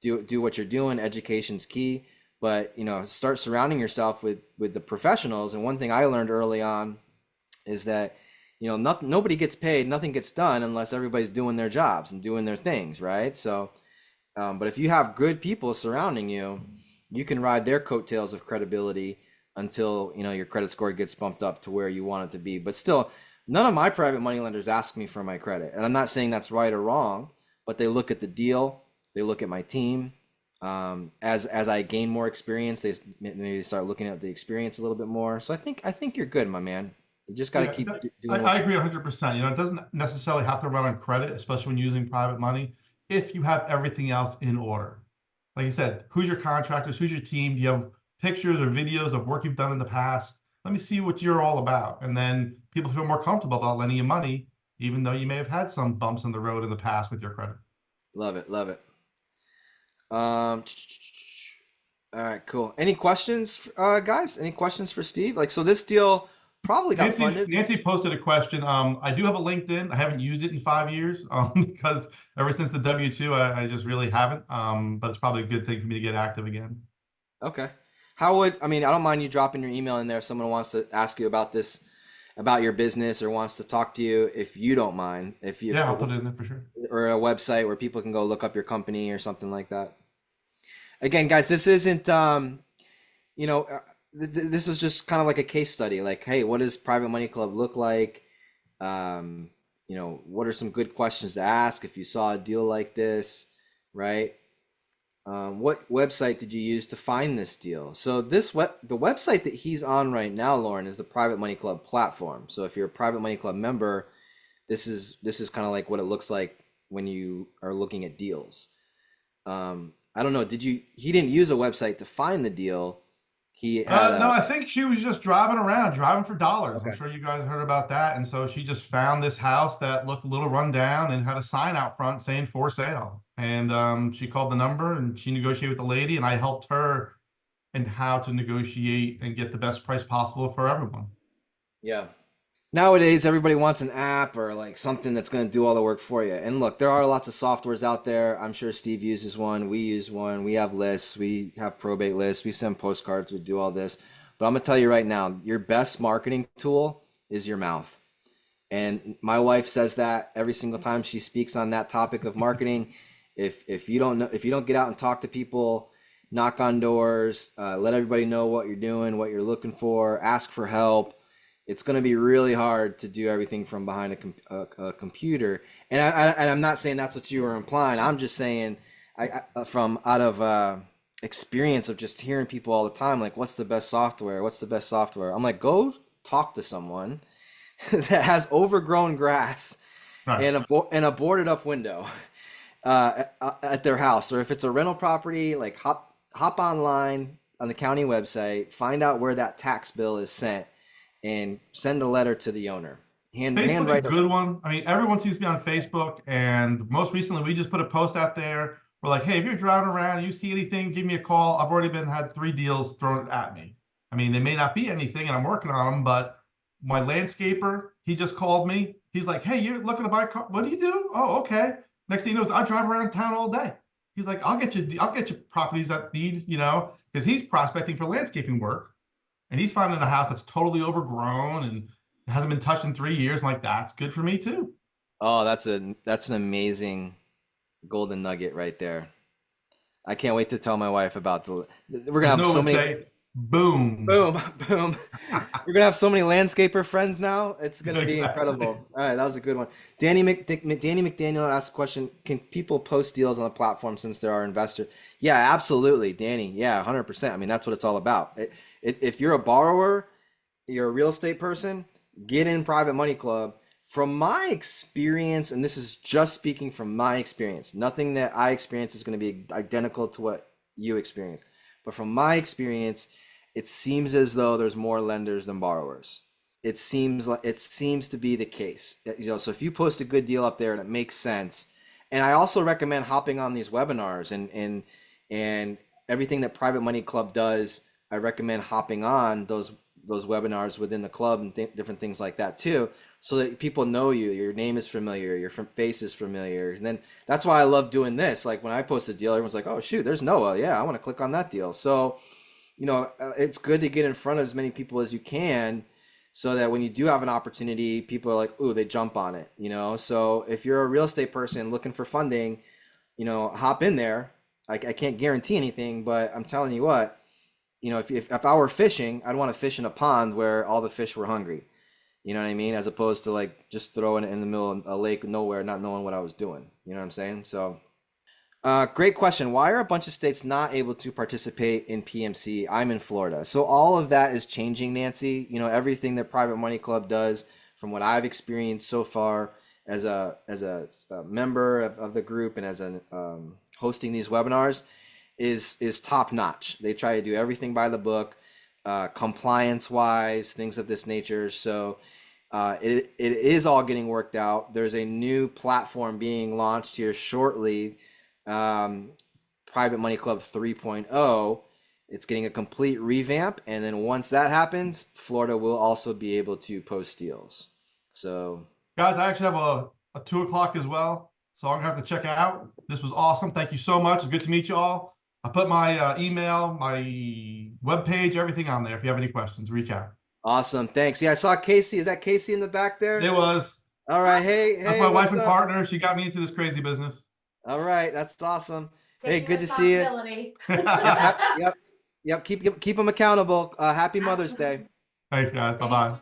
do what you're doing. Education's key, but start surrounding yourself with the professionals. And one thing I learned early on is that nobody gets paid, nothing gets done unless everybody's doing their jobs and doing their things, right? So. But if you have good people surrounding you, you can ride their coattails of credibility until your credit score gets bumped up to where you want it to be. But still, none of my private money lenders ask me for my credit, and I'm not saying that's right or wrong, but they look at the deal, they look at my team. As I gain more experience, they start looking at the experience a little bit more. So I think you're good, my man. You just got to keep doing. I agree 100%. It doesn't necessarily have to run on credit, especially when using private money, if you have everything else in order. Like you said, who's your contractors? Who's your team? Do you have pictures or videos of work you've done in the past? Let me see what you're all about. And then people feel more comfortable about lending you money, even though you may have had some bumps in the road in the past with your credit. Love it. Love it. All right, cool. Any questions, guys? Any questions for Steve? So this deal probably got funded. Nancy posted a question. I do have a LinkedIn. I haven't used it in 5 years because ever since the W-2, I just really haven't. But it's probably a good thing for me to get active again. Okay. I don't mind you dropping your email in there if someone wants to ask you about this, about your business, or wants to talk to you, if you don't mind. Yeah, I'll put it in there for sure. Or a website where people can go look up your company or something like that. Again, guys, this isn't, this is just kind of like a case study. Like, hey, what does Private Money Club look like? What are some good questions to ask if you saw a deal like this, right? What website did you use to find this deal? So the website that he's on right now, Lauren, is the Private Money Club platform. So if you're a Private Money Club member, this is kind of like what it looks like when you are looking at deals. I don't know. He didn't use a website to find the deal. He had no, I think she was just driving for dollars. Okay. I'm sure you guys heard about that. And so she just found this house that looked a little run down and had a sign out front saying for sale. And she called the number and she negotiated with the lady, and I helped her in how to negotiate and get the best price possible for everyone. Yeah. Nowadays, everybody wants an app or like something that's going to do all the work for you. And look, there are lots of softwares out there. I'm sure Steve uses one. We use one. We have lists. We have probate lists. We send postcards. We do all this. But I'm going to tell you right now, your best marketing tool is your mouth. And my wife says that every single time she speaks on that topic of marketing. If you don't get out and talk to people knock on doors, let everybody know what you're doing, what you're looking for, ask for help. It's going to be really hard to do everything from behind a computer. And I'm not saying that's what you were implying. I'm just saying, from out of experience of just hearing people all the time, like, what's the best software? What's the best software? I'm like, go talk to someone that has overgrown grass Right. and a boarded up window at their house. Or if it's a rental property, like hop online on the county website, find out where that tax bill is sent, and send a letter to the owner. Facebook's a good one. I mean, everyone seems to be on Facebook, and most recently we just put a post out there. We're like, hey, if you're driving around and you see anything, give me a call. I've already had 3 deals thrown at me. I mean, they may not be anything, and I'm working on them, but my landscaper, he just called me. He's like, hey, you're looking to buy a car? What do you do? Oh, okay. Next thing you know, I drive around town all day. He's like, I'll get you properties that need, because he's prospecting for landscaping work, and he's finding a house that's totally overgrown and hasn't been touched in 3 years. I'm like, that's good for me too. Oh, that's an amazing golden nugget right there. I can't wait to tell my wife about we're gonna have so many. Boom. Boom, boom. We're gonna have so many landscaper friends now. It's gonna be incredible. All right, that was a good one. Danny McDaniel asked a question: can people post deals on the platform since there are investors? Yeah, absolutely, Danny. Yeah, 100%. I mean, that's what it's all about. If you're a borrower, you're a real estate person, get in Private Money Club. From my experience, and this is just speaking from my experience, nothing that I experience is going to be identical to what you experience. But from my experience, it seems as though there's more lenders than borrowers. It seems to be the case. So if you post a good deal up there and it makes sense, and I also recommend hopping on these webinars and everything that Private Money Club does. I recommend hopping on those webinars within the club and different things like that too, so that people know you, your name is familiar, your face is familiar. And then that's why I love doing this. Like when I post a deal, everyone's like, oh shoot, there's Noah. Yeah, I want to click on that deal. So, it's good to get in front of as many people as you can, so that when you do have an opportunity, people are like, ooh, they jump on it, So if you're a real estate person looking for funding, hop in there. I can't guarantee anything, but I'm telling you what, if I were fishing, I'd want to fish in a pond where all the fish were hungry. You know what I mean? As opposed to like just throwing it in the middle of a lake nowhere, not knowing what I was doing. You know what I'm saying? So, great question. Why are a bunch of states not able to participate in PMC? I'm in Florida. So all of that is changing, Nancy. Everything that Private Money Club does, from what I've experienced so far as a member of the group and as hosting these webinars, is top notch. They try to do everything by the book, compliance wise, things of this nature. So it is all getting worked out. There's a new platform being launched here shortly, Private Money Club 3.0. It's getting a complete revamp, and then once that happens, Florida will also be able to post deals. So guys, I actually have a 2 o'clock as well, so I'm gonna have to check out. This was awesome. Thank you so much. It's good to meet you all. I put my email, my webpage, everything on there. If you have any questions, reach out. Awesome. Thanks. Yeah, I saw Casey. Is that Casey in the back there? It was. All right. Hey, that's my wife and partner. She got me into this crazy business. All right. That's awesome. Hey, good to see you. Yep. Keep them accountable. Happy Mother's Day. Thanks, guys. Bye-bye.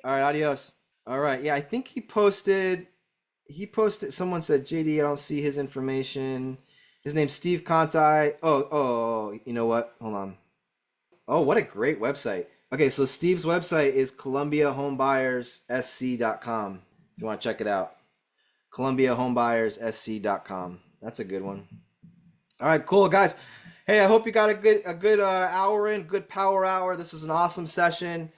All right. Adios. All right. Yeah, I think he posted, someone said, JD, I don't see his information. His name's Steve Conti. Oh, you know what? Hold on. Oh, what a great website. Okay, so Steve's website is columbiahomebuyersSC.com. If you want to check it out. columbiahomebuyersSC.com. That's a good one. All right, cool, guys. Hey, I hope you got a good hour in, good power hour. This was an awesome session.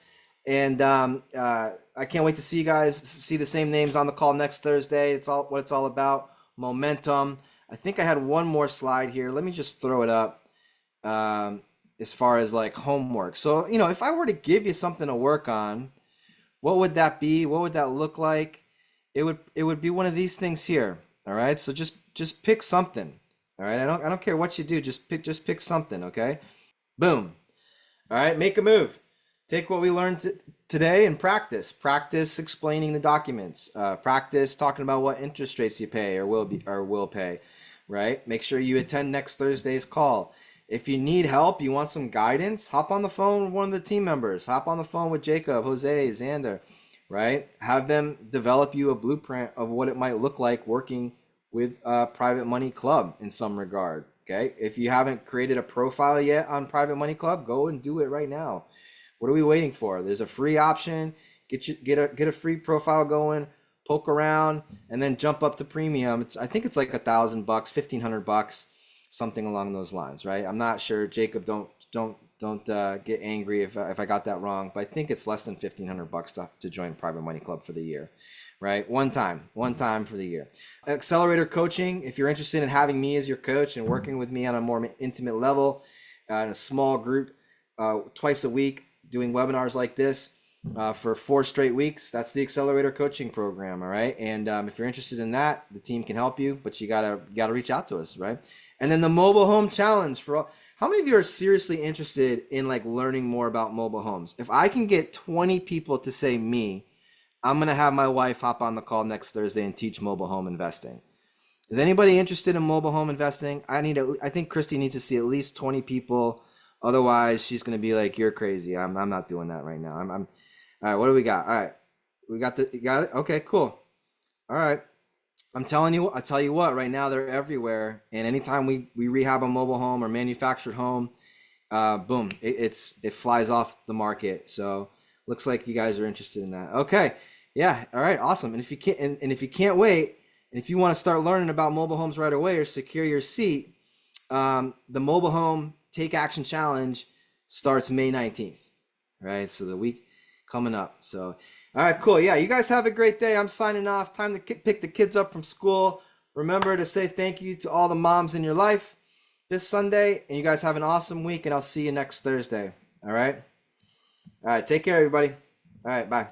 And I can't wait to see you guys, see the same names on the call next Thursday. It's all what it's all about. Momentum. I think I had one more slide here. Let me just throw it up as far as like homework. So, if I were to give you something to work on, what would that be? What would that look like? It would be one of these things here. All right. So just pick something. All right. I don't care what you do. Just pick something. Okay. Boom. All right. Make a move. Take what we learned today and practice. Practice explaining the documents. Practice talking about what interest rates you pay or will pay. Right? Make sure you attend next Thursday's call. If you need help, you want some guidance, hop on the phone with one of the team members. Hop on the phone with Jacob, Jose, Xander, right? Have them develop you a blueprint of what it might look like working with a Private Money Club in some regard, okay? If you haven't created a profile yet on Private Money Club, go and do it right now. What are we waiting for? There's a free option. Get a free profile going, poke around, and then jump up to premium. I think it's like $1,000, $1,500, something along those lines, right? I'm not sure. Jacob, don't get angry if I got that wrong, but I think it's less than $1,500 to join Private Money Club for the year, right? One time for the year. Accelerator coaching. If you're interested in having me as your coach and working with me on a more intimate level, in a small group, twice a week, doing webinars like this. For 4 straight weeks, that's the Accelerator Coaching Program, all right? And if you're interested in that, the team can help you, but you gotta reach out to us, right? And then the Mobile Home Challenge how many of you are seriously interested in like learning more about mobile homes? If I can get 20 people to say me, I'm gonna have my wife hop on the call next Thursday and teach mobile home investing. Is anybody interested in mobile home investing? I think Christy needs to see at least 20 people. Otherwise, she's gonna be like, "You're crazy. I'm not doing that right now." All right, what do we got? All right, you got it? Okay, cool. All right. I'll tell you what, right now they're everywhere. And anytime we rehab a mobile home or manufactured home, boom, it flies off the market. So looks like you guys are interested in that. Okay. Yeah. All right. Awesome. And if you can't wait, and if you want to start learning about mobile homes right away or secure your seat, the Mobile Home Take Action Challenge starts May 19th. Right. So the week coming up. So, all right, cool. Yeah, you guys have a great day. I'm signing off. Time to pick the kids up from school. Remember to say thank you to all the moms in your life this Sunday. And you guys have an awesome week, and I'll see you next Thursday. All right? All right, take care, everybody. All right, bye.